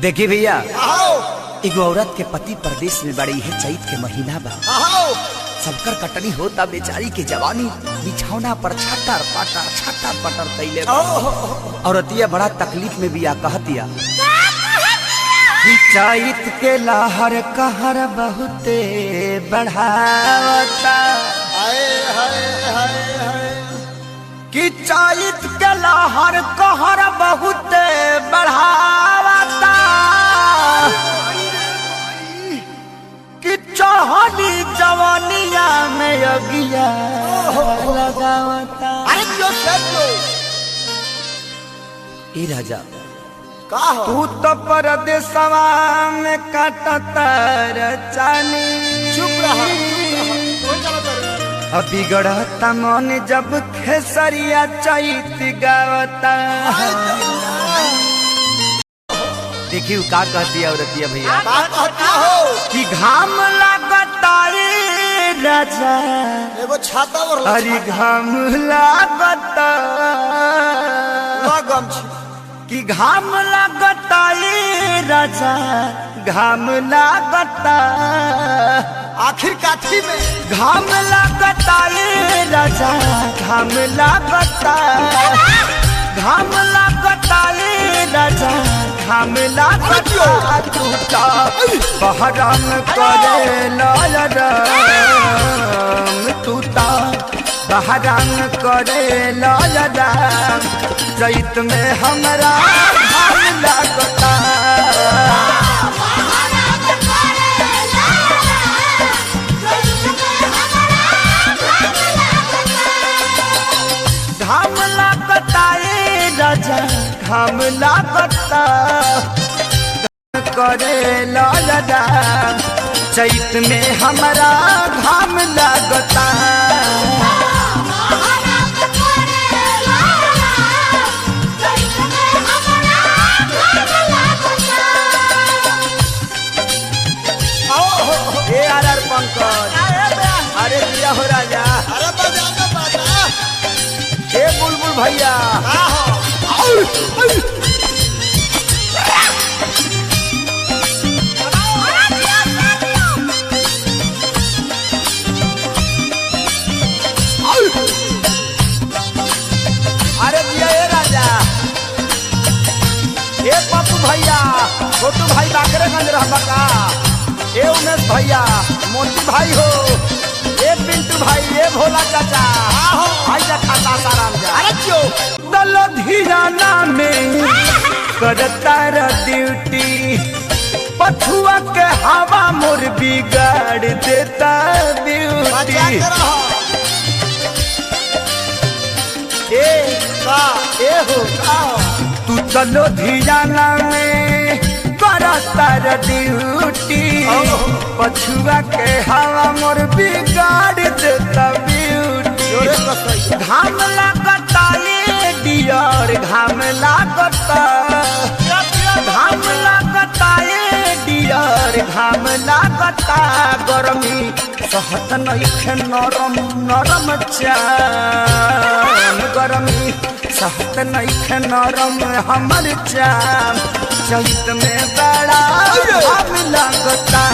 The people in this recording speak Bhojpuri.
देखी भैया, एगो औरत के पति परदेश में बड़ी है, चैत के महीना बा, सबकर कटनी होता, बेचारी के जवानी बिछौना पर छटर पटर तैले। औरतिया बड़ा तकलीफ में बिया, कहतिया चैत के लहर कहर बहुते बढ़ावता, कि चैत के लहर कहर बहुते बढ़ावता, कि चढ़ली जवानिया में अगिया लगावता। ए राजा तू तो परदेसवा में काटता रचानी, चुप रहा। अभी गढ़ता मन जब खेसरिया चैत गावता। देखियो का कहती है औरतिया भैया, कि घाम लगता रे राजा, एगो छाता और अरे घाम लगता, कि घाम लगता रे राजा, घाम लगता, आखिर काठी में घाम लगता रे राजा, घाम लगता, घाम लगता रे राजा, घाम लगता, टूटा बहराम करे लाल राम, टूटा बहराम करे लाल राम, चैत में हमरा घाम लगता। घाम लगता ए राजा, घाम लगता, करे लाल राम, चैत में हमरा घाम लगता। पंकज अरे दिया हो राजा, अरे बजाना बाजा, हे बुलबुल भैया, अरे दिया हे राजा, हे पप्पू भैया, छोटू भाई बाकरेगंज रहबा का, ए उमेश भैया, मोती भाई हो, ए पिंटू भाई, ए भोला चाचा, भाई जा खाता साराम जा। अरे क्यों दल धीराना में करता रे ड्यूटी, पछुआ के हवा मोर बिगाड़ देता ब्यूटी। ए हो तू चलो धीराना में करता रे ड्यूटी, पछुआ के हवा मोर बिगाड़ देता ब्यूटी। घाम लगता ये डियर, घाम लगता, घाम लगता ये डियर, घाम लगता, गरमी सहत नइखे नरम नरम चाम, गरमी सहत नइखे नरम हमर चाम, चैत में बड़ा घाम लगता।